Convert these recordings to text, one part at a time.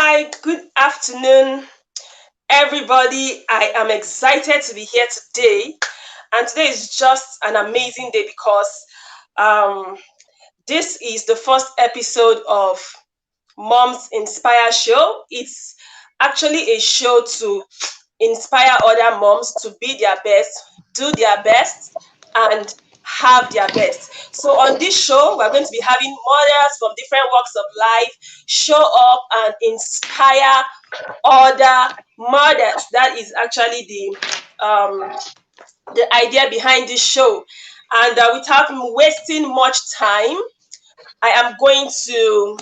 Hi, good afternoon, everybody. I am excited to be here today. And today is just an amazing day because this is the first episode of Moms Inspire Show. It's actually a show to inspire other moms to be their best, do their best, and have their best. So on this show, we're going to be having mothers from different walks of life show up and inspire other mothers. That is actually the idea behind this show. And without wasting much time, I am going to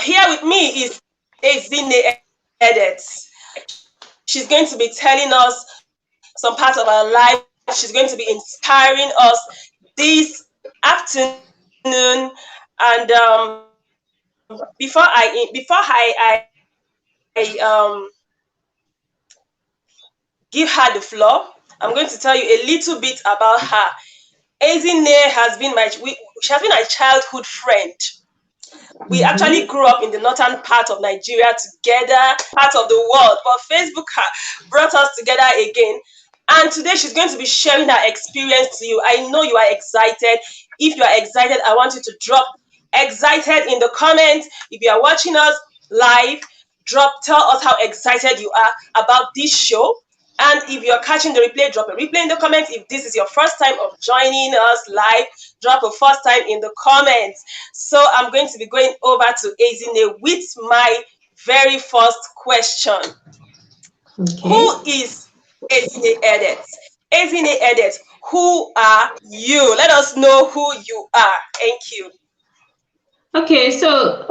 here with me is Ezinne Edet. She's going to be telling us some parts of her life. She's going to be inspiring us this afternoon. And before I give her the floor, I'm going to tell you a little bit about her. Ezinne has been she has been my childhood friend. We actually grew up in the northern part of Nigeria together, part of the world, but Facebook brought us together again. And today she's going to be sharing her experience to you. I know you are excited. If you are excited, I want you to drop excited in the comments. If you are watching us live, tell us how excited you are about this show. And if you're catching the replay, drop a replay in the comments. If this is your first time of joining us live, drop a first time in the comments. So I'm going to be going over to Ezinne with my very first question. Okay. Who is Ezinne Edet? Ezinne Edet, who are you? Let us know who you are. Thank you. Okay, so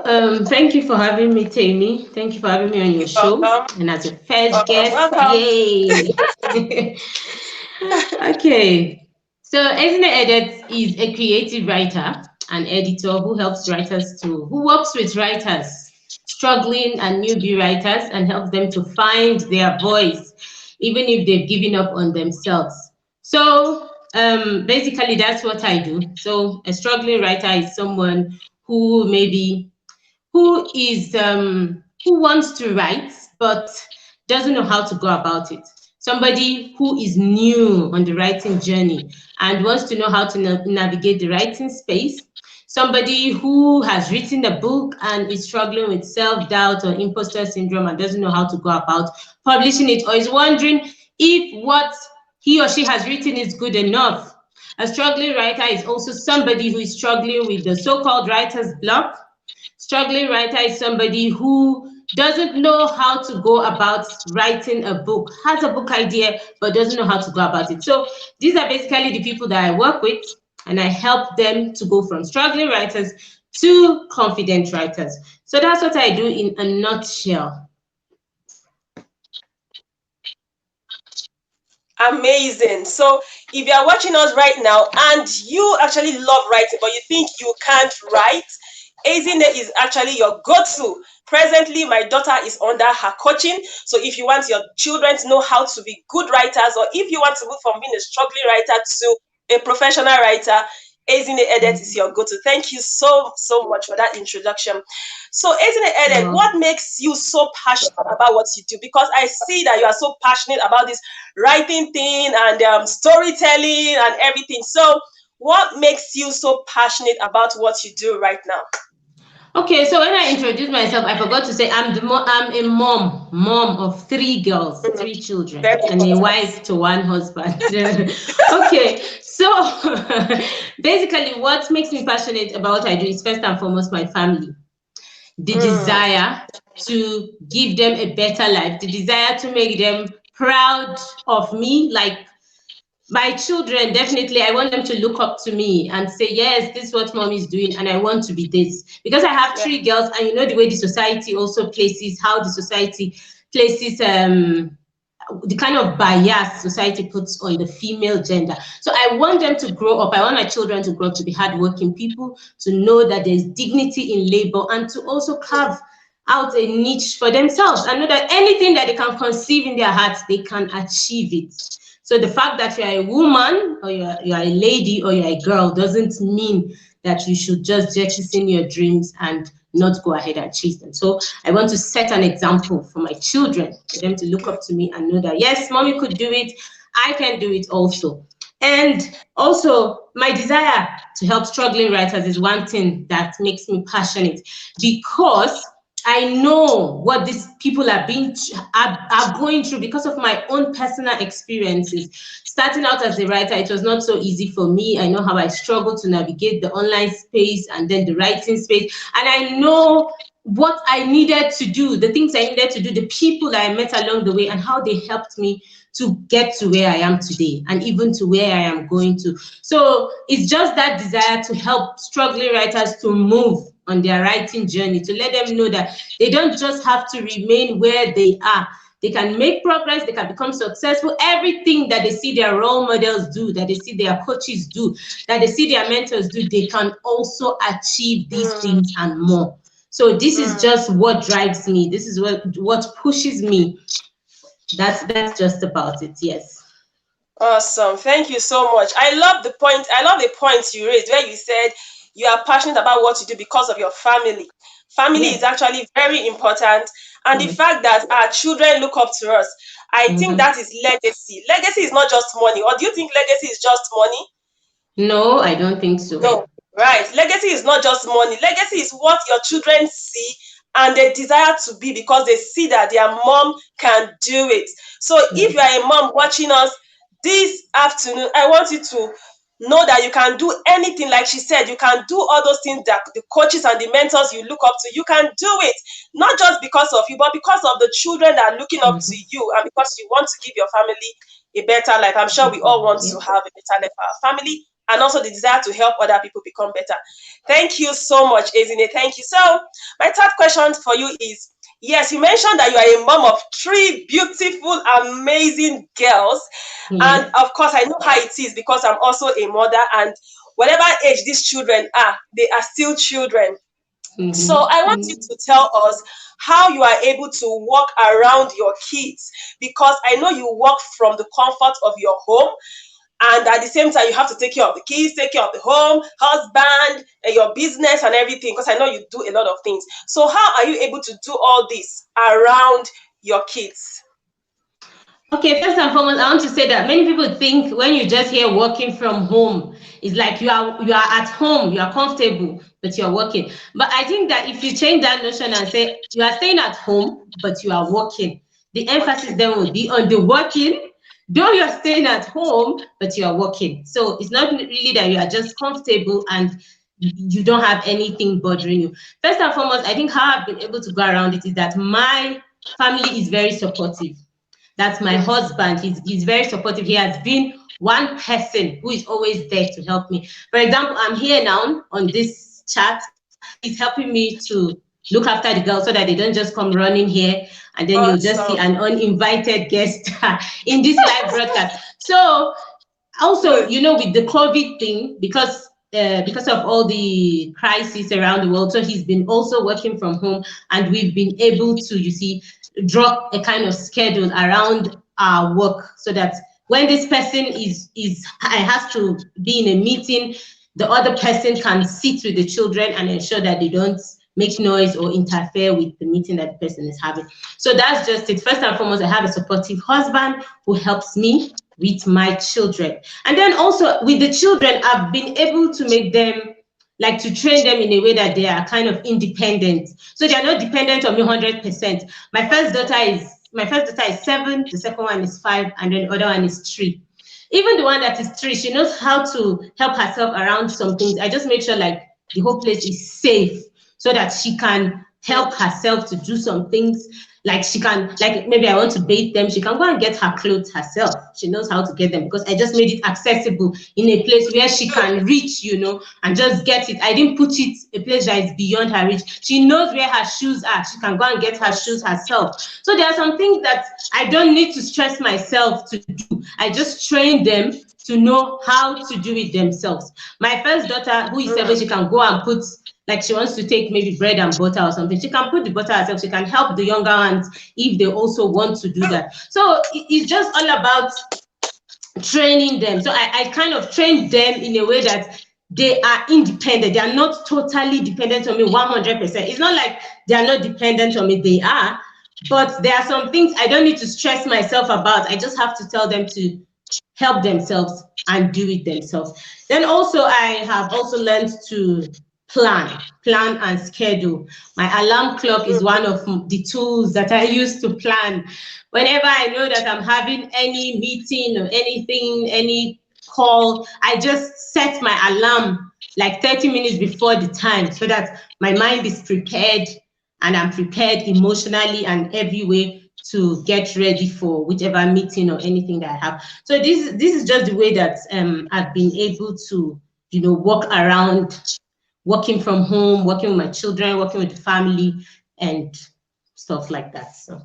thank you for having me, Tammy. Thank you for having me on your show. And as your first guest, yay! Okay, so Ezinne Edet is a creative writer and editor who works with writers, struggling and newbie writers, and helps them to find their voice, even if they've given up on themselves. So basically, that's what I do. So a struggling writer is someone who wants to write but doesn't know how to go about it. Somebody who is new on the writing journey and wants to know how to navigate the writing space. Somebody who has written a book and is struggling with self-doubt or imposter syndrome and doesn't know how to go about publishing it, or is wondering if what he or she has written is good enough. A struggling writer is also somebody who is struggling with the so-called writer's block. Struggling writer is somebody who doesn't know how to go about writing a book, has a book idea, but doesn't know how to go about it. So these are basically the people that I work with, and I help them to go from struggling writers to confident writers. So that's what I do in a nutshell. Amazing. So if you are watching us right now and you actually love writing, but you think you can't write, Ezinne is actually your go-to. Presently, my daughter is under her coaching. So if you want your children to know how to be good writers, or if you want to move from being a struggling writer to a professional writer, Ezinne Edet is your go-to. Thank you so much for that introduction. So Ezinne Edet, what makes you so passionate about what you do? Because I see that you are so passionate about this writing thing and storytelling and everything. So what makes you so passionate about what you do right now? Okay, so when I introduced myself, I forgot to say I'm a mom of 3 girls, 3 children, and a wife to 1 husband. Okay, so basically what makes me passionate about what I do is first and foremost my family. The desire to give them a better life, the desire to make them proud of me, like my children. Definitely I want them to look up to me and say, yes, this is what mom is doing and I want to be this. Because I have 3 girls, and you know the way the society also places, how the society places the kind of bias society puts on the female gender. So I want them to grow up, I want my children to grow up to be hardworking people, to know that there's dignity in labor, and to also carve out a niche for themselves and know that anything that they can conceive in their hearts, they can achieve it. So the fact that you're a woman or you're a lady or you're a girl doesn't mean that you should just jettison your dreams and not go ahead and chase them. So I want to set an example for my children, for them to look up to me and know that, yes, mommy could do it. I can do it also. And also, my desire to help struggling writers is one thing that makes me passionate, because I know what these people are going through because of my own personal experiences. Starting out as a writer, it was not so easy for me. I know how I struggled to navigate the online space and then the writing space. And I know what I needed to do, the things I needed to do, the people I met along the way, and how they helped me to get to where I am today and even to where I am going to. So it's just that desire to help struggling writers to move on their writing journey, to let them know that they don't just have to remain where they are. They can make progress, they can become successful. Everything that they see their role models do, that they see their coaches do, that they see their mentors do, they can also achieve these things and more. So this is just what drives me. This is what pushes me. That's just about it. Yes. Awesome. Thank you so much. I love the points you raised where you said you are passionate about what you do because of your family. Family is actually very important. And the fact that our children look up to us, I think that is legacy. Legacy is not just money. Or do you think legacy is just money? No, I don't think so. No, right. Legacy is not just money. Legacy is what your children see and they desire to be because they see that their mom can do it. So if you are a mom watching us this afternoon, I want you to know that you can do anything. Like she said, you can do all those things that the coaches and the mentors you look up to, you can do it. Not just because of you, but because of the children that are looking up to you, and because you want to give your family a better life. I'm sure we all want to have a better life for our family, and also the desire to help other people become better. Thank you so much, Ezinne. Thank you. So my third question for you is, yes, you mentioned that you are a mom of 3 beautiful, amazing girls. And of course, I know how it is because I'm also a mother, and whatever age these children are, they are still children. So I want you to tell us how you are able to walk around your kids, because I know you work from the comfort of your home, and at the same time you have to take care of the kids, take care of the home, husband, your business and everything, because I know you do a lot of things. So how are you able to do all this around your kids? Okay, first and foremost, I want to say that many people think when you just hear working from home, it's like you are at home, you are comfortable, but you are working. But I think that if you change that notion and say you are staying at home, but you are working, the emphasis then will be on the working. Though you are staying at home, but you are working. So it's not really that you are just comfortable and you don't have anything bothering you. First and foremost, I think how I've been able to go around it is that my family is very supportive. That's my husband. He's very supportive. He has been one person who is always there to help me. For example, I'm here now on this chat. He's helping me to look after the girls so that they don't just come running here and then you'll just see an uninvited guest in this live broadcast. So also, you know, with the COVID thing, because of all the crises around the world, so he's been also working from home, and we've been able to, you see, draw a kind of schedule around our work so that when this person has to be in a meeting, the other person can sit with the children and ensure that they don't make noise or interfere with the meeting that the person is having. So that's just it. First and foremost, I have a supportive husband who helps me with my children. And then also with the children, I've been able to make them, like, to train them in a way that they are kind of independent. So they are not dependent on me 100%. My first daughter is 7, the second one is 5, and then the other one is 3. Even the one that is 3, she knows how to help herself around some things. I just make sure like the whole place is safe so that she can help herself to do some things. Like she can, like maybe I want to bathe them, she can go and get her clothes herself. She knows how to get them because I just made it accessible in a place where she can reach, you know, and just get it. I didn't put it a place that is beyond her reach. She knows where her shoes are. She can go and get her shoes herself. So there are some things that I don't need to stress myself to do. I just train them to know how to do it themselves. My first daughter, who is 7, she can go and put, like she wants to take maybe bread and butter or something, she can put the butter herself. She can help the younger ones if they also want to do that. So it's just all about training them. So I kind of trained them in a way that they are independent. They are not totally dependent on me 100%. It's not like they are not dependent on me. They are, but there are some things I don't need to stress myself about. I just have to tell them to help themselves and do it themselves. Then also I have also learned to plan and schedule. My alarm clock is one of the tools that I use to plan. Whenever I know that I'm having any meeting or anything, any call, I just set my alarm like 30 minutes before the time so that my mind is prepared and I'm prepared emotionally and every way to get ready for whichever meeting or anything that I have. So this is just the way that I've been able to, work around working from home, working with my children, working with the family and stuff like that. So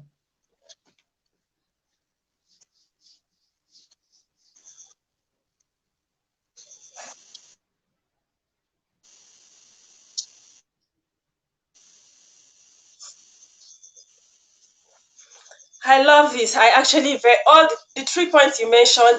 I love this. I actually all the 3 points you mentioned,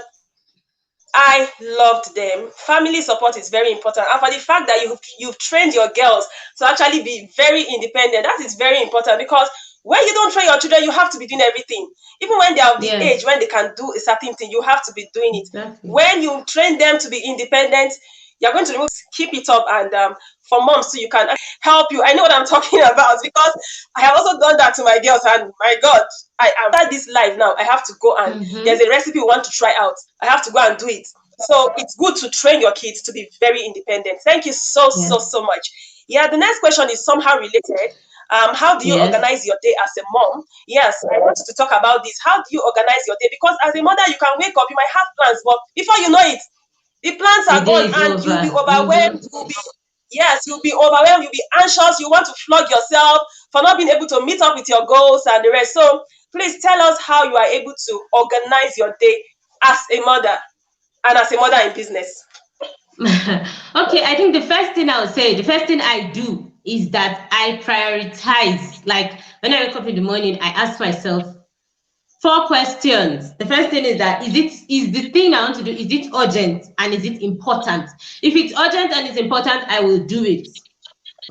I loved them. Family support is very important, and for the fact that you've trained your girls to actually be very independent, that is very important, because when you don't train your children, you have to be doing everything. Even when they are of the age yes, when they can do a certain thing, you have to be doing it. exactly. When you train them to be independent, you're going to keep it up. And for moms too, you can help you. I know what I'm talking about, because I have also done that to my girls, and my God, I am at this life now. I have to go, and there's a recipe we want to try out. I have to go and do it. So it's good to train your kids to be very independent. Thank you Yes, so much. Yeah, the next question is somehow related. How do you yes, organize your day as a mom? Yes, I want to talk about this. How do you organize your day? Because as a mother, you can wake up, you might have plans, but before you know it, the plans the are gone, day is and you'll be over. overwhelmed. You'll be overwhelmed. You'll be anxious. You want to flog yourself for not being able to meet up with your goals and the rest. So please tell us how you are able to organize your day as a mother and as a mother in business. Okay, I think the first thing I would say, the first thing I do is that I prioritize. Like when I wake up in the morning, I ask myself 4 questions. The first thing is that is the thing I want to do, is it urgent and is it important? If it's urgent and it's important, I will do it.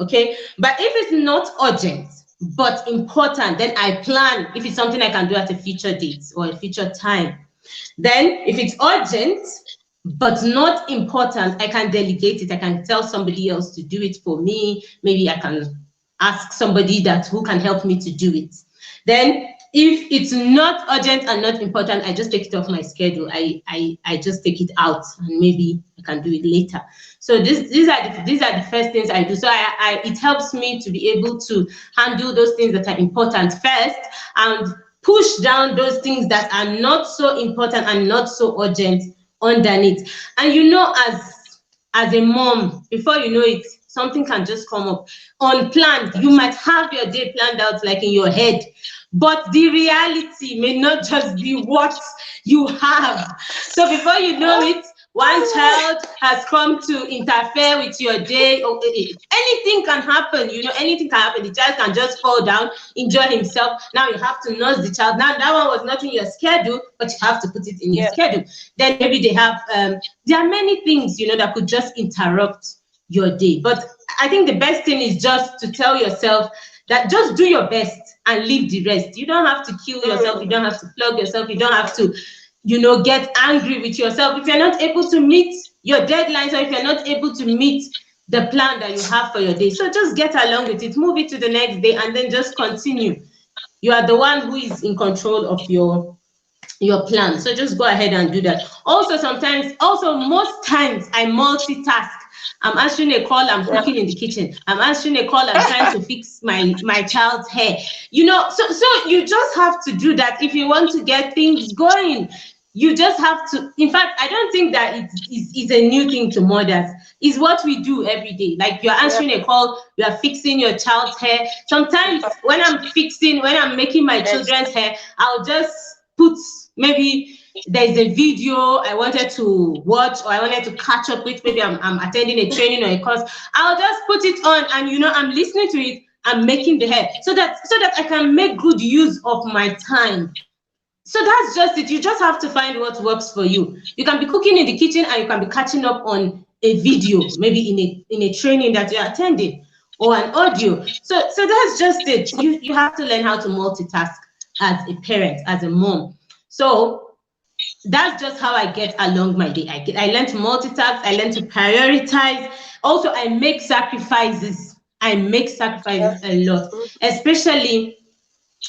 Okay, but if it's not urgent but important, then I plan if it's something I can do at a future date or a future time. Then if it's urgent but not important, I can delegate it. I can tell somebody else to do it for me. Maybe I can ask somebody that who can help me to do it. Then if it's not urgent and not important, I just take it off my schedule. I just take it out and maybe I can do it later. So these are the first things I do. So it helps me to be able to handle those things that are important first and push down those things that are not so important and not so urgent underneath. And as a mom, before you know it, something can just come up unplanned. You might have your day planned out like in your head, but the reality may not just be what you have. So before you know it, one child has come to interfere with your day, or anything can happen. Anything can happen. The child can just fall down, injure himself. Now you have to nurse the child. Now that one was not in your schedule, but you have to put it in your Yeah. schedule. Then maybe they have there are many things that could just interrupt your day. But I think the best thing is just to tell yourself that just do your best and leave the rest. You don't have to kill yourself. You don't have to flog yourself. You don't have to get angry with yourself if you're not able to meet your deadlines, or if you're not able to meet the plan that you have for your day. So just get along with it, move it to the next day, and then just continue. You are the one who is in control of your plan. So just go ahead and do that. Also most times I multitask. I'm answering a call, I'm cooking in the kitchen. I'm answering a call, I'm trying to fix my child's hair. So you just have to do that if you want to get things going. You just have to. In fact, I don't think that it is a new thing to mothers. It's what we do every day. Like you're answering a call, you are fixing your child's hair. Sometimes when I'm making my children's hair, I'll just put, maybe there's a video I wanted to watch or I wanted to catch up with. Maybe I'm attending a training or a course. I'll just put it on and I'm listening to it. I'm making the hair so that I can make good use of my time. So that's just it. You just have to find what works for you. You can be cooking in the kitchen and you can be catching up on a video, maybe in a training that you're attending, or an audio. So that's just it. You have to learn how to multitask as a parent, as a mom. So that's just how I get along my day. I learn to multitask, I learn to prioritize. Also, I make sacrifices. I make sacrifices a lot, especially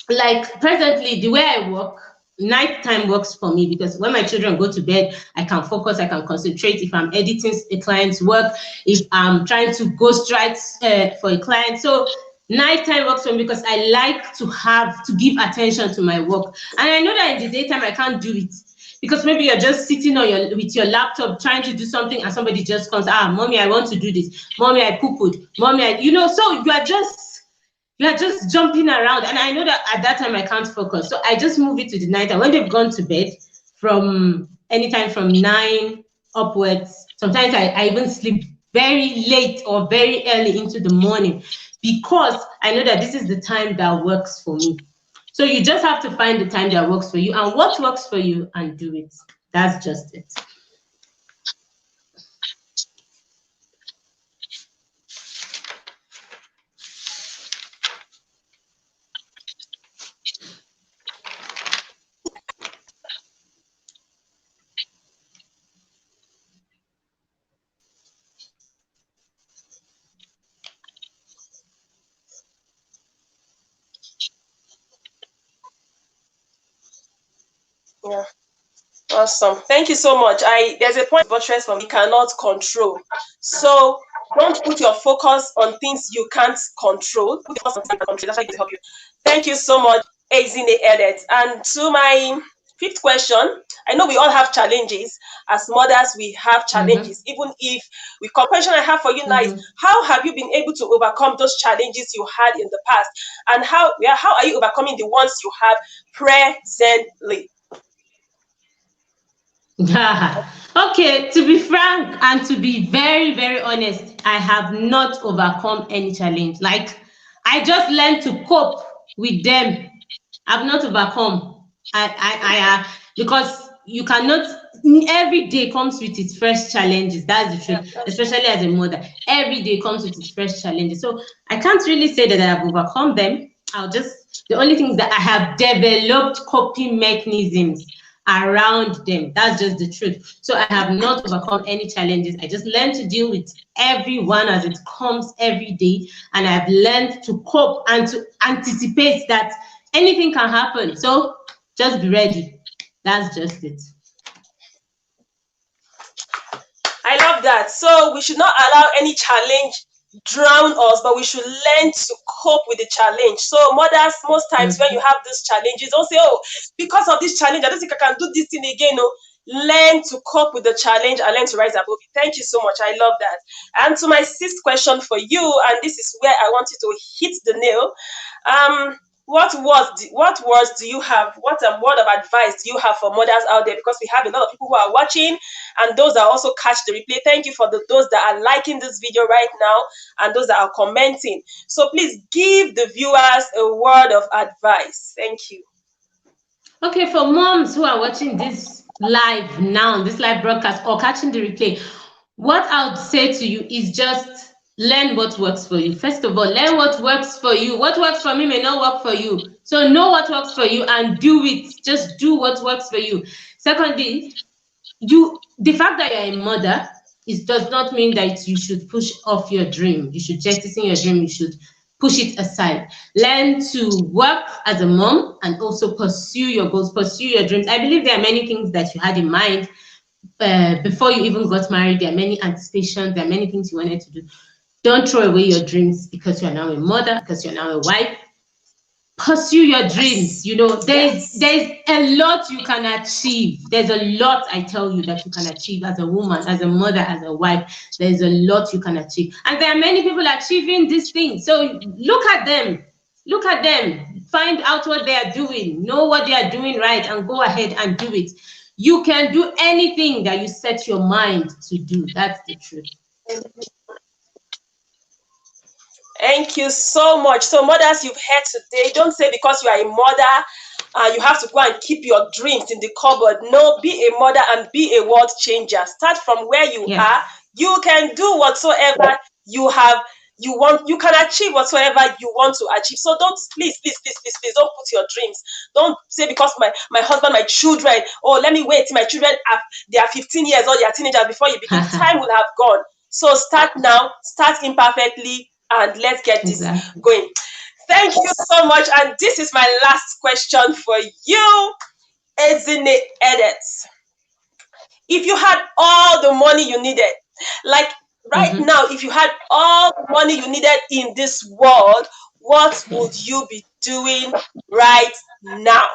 like presently the way I work. Nighttime works for me because when my children go to bed, I can focus, I can concentrate. If I'm editing a client's work, if I'm trying to ghostwrite for a client, so nighttime works for me because I like to give attention to my work. And I know that in the daytime I can't do it because maybe you're just sitting on with your laptop trying to do something and somebody just comes, mommy, I want to do this, mommy, I poo-pooed, mommy, so you are just jumping around. And I know that at that time I can't focus. So I just move it to the night. And when they've gone to bed from anytime from 9 upwards, sometimes I even sleep very late or very early into the morning because I know that this is the time that works for me. So you just have to find the time that works for you and what works for you and do it. That's just it. Yeah. Awesome. Thank you so much. There's a point buttress from we cannot control. So don't put your focus on things you can't control. Put your focus on things you can control. That's why it help you. Thank you so much, Ezinne Edet. And to my fifth question, I know we all have challenges. As mothers, we have challenges. Even if the question I have for you now is, how have you been able to overcome those challenges you had in the past? And how are you overcoming the ones you have presently? Okay, to be frank and to be very, very honest, I have not overcome any challenge. Like, I just learned to cope with them. I've not overcome. Because you cannot, every day comes with its fresh challenges. That's the truth, especially as a mother. Every day comes with its fresh challenges. So I can't really say that I have overcome them. The only thing is that I have developed coping mechanisms around them. That's just the truth. So I have not overcome any challenges. I just learned to deal with everyone as it comes every day, and I've learned to cope and to anticipate that anything can happen. So just be ready. That's just it. I love that. So we should not allow any challenge drown us, but we should learn to cope with the challenge. So mothers, most times when you have these challenges, don't say, oh, because of this challenge, I don't think I can do this thing again. No, learn to cope with the challenge and learn to rise above it. Thank you so much. I love that. And to my sixth question for you, and this is where I want you to hit the nail. What words do you have? What word of advice do you have for mothers out there? Because we have a lot of people who are watching and those that also catch the replay. Thank you for those that are liking this video right now and those that are commenting. So please give the viewers a word of advice. Thank you. Okay, for moms who are watching this live now, this live broadcast or catching the replay, what I would say to you is just learn what works for you. First of all, learn what works for you. What works for me may not work for you. So know what works for you and do it. Just do what works for you. Secondly, the fact that you're a mother does not mean that you should push off your dream. You should jettison your dream. You should push it aside. Learn to work as a mom and also pursue your goals, pursue your dreams. I believe there are many things that you had in mind before you even got married. There are many anticipations. There are many things you wanted to do. Don't throw away your dreams because you're now a mother, because you're now a wife. Pursue your dreams. There's a lot you can achieve. There's a lot, I tell you, that you can achieve as a woman, as a mother, as a wife. There's a lot you can achieve, and there are many people achieving these things. So look at them, find out what they are doing, know what they are doing right, and go ahead and do it. You can do anything that you set your mind to do. That's the truth. Thank you so much. So mothers, you've heard today, don't say because you are a mother You have to go and keep your dreams in the cupboard. No, be a mother and be a world changer. Start from where you are. You can do whatsoever you have. You want, you can achieve whatsoever you want to achieve. So don't, please, don't put your dreams. Don't say because my husband, my children, oh, let me wait till my children they are 15 years old, they are teenagers before you begin. Time will have gone. So start now, start imperfectly, and let's get this going. Thank you so much. And this is my last question for you, Ezinne Edet. If you had all the money you needed, like right now, if you had all the money you needed in this world, what would you be doing right now?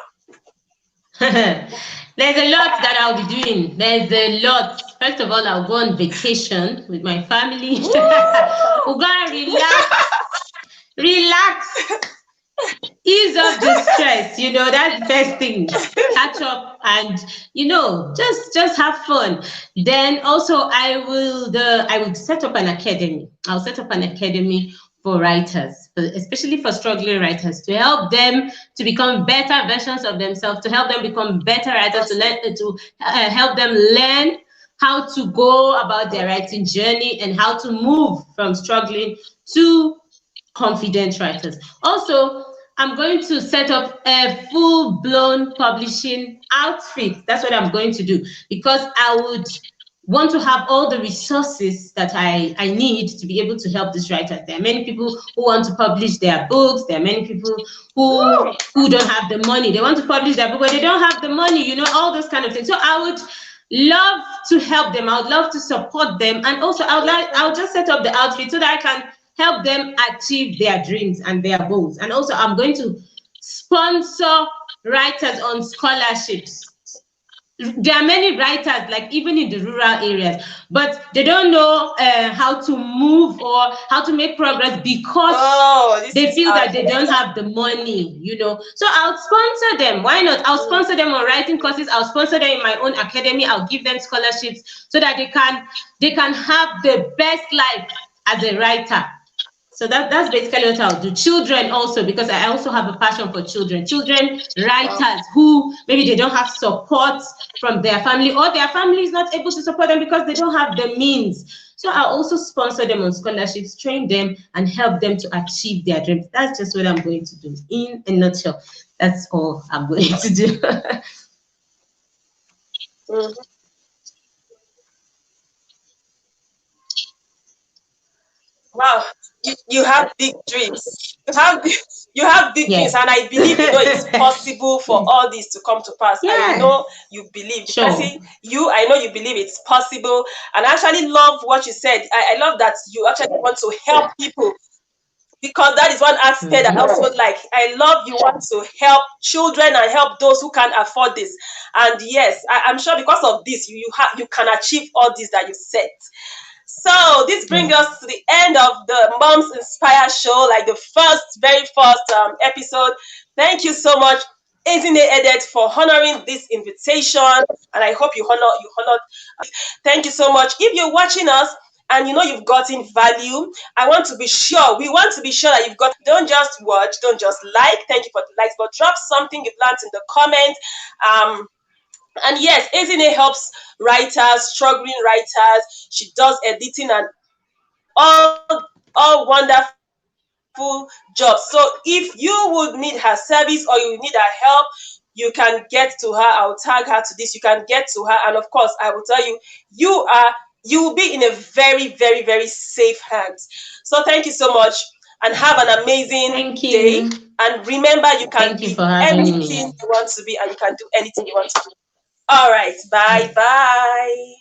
There's a lot that I'll be doing. There's a lot. First of all, I'll go on vacation with my family. We'll go and relax, ease off the stress. You know, that's the best thing. Catch up and, you know, just have fun. Then also I will set up an academy. I'll set up an academy for writers, especially for struggling writers, to help them to become better versions of themselves, to help them become better writers, to help them learn how to go about their writing journey and how to move from struggling to confident writers. Also, I'm going to set up a full-blown publishing outfit. That's what I'm going to do, because I would want to have all the resources that I need to be able to help these writers. There are many people who want to publish their books. There are many people who don't have the money. They want to publish their book, but they don't have the money, you know, all those kind of things. So I would love to help them. I would love to support them. And also I'll just set up the outfit so that I can help them achieve their dreams and their goals. And also I'm going to sponsor writers on scholarships. There are many writers, like even in the rural areas, but they don't know how to move or how to make progress because they feel that they don't have the money, you know. So I'll sponsor them. Why not? I'll sponsor them on writing courses. I'll sponsor them in my own academy. I'll give them scholarships so that they can have the best life as a writer. So that's basically what I'll do. Children also, because I also have a passion for children writers who maybe they don't have support from their family, or their family is not able to support them because they don't have the means. So I'll also sponsor them on scholarships, train them, and help them to achieve their dreams. That's just what I'm going to do in a nutshell. That's all I'm going to do. Wow, you have big dreams. You have big dreams, and I believe you know it's possible for all this to come to pass. I know you believe. I know you believe it's possible, and I actually love what you said. I love that you actually want to help people, because that is one aspect that I also like. I love you want to help children and help those who can't afford this. And yes, I'm sure because of this, you can achieve all this that you said. So this brings us to the end of the Moms Inspire show, like the very first episode. Thank you so much, Ezinne Edet, for honoring this invitation, and I hope you honored. Thank you so much. If you're watching us and you know you've gotten value, we want to be sure that you've got. Don't just watch, don't just like. Thank you for the likes, but drop something you've learned in the comments. And yes, Ezinne helps writers, struggling writers. She does editing and all wonderful jobs. So if you would need her service or you need her help, you can get to her. I'll tag her to this. You can get to her, and of course, I will tell you, you will be in a very, very, very safe hands. So thank you so much, and have an amazing day. And remember, you can be anything you want to be, and you can do anything you want to do. All right. Bye.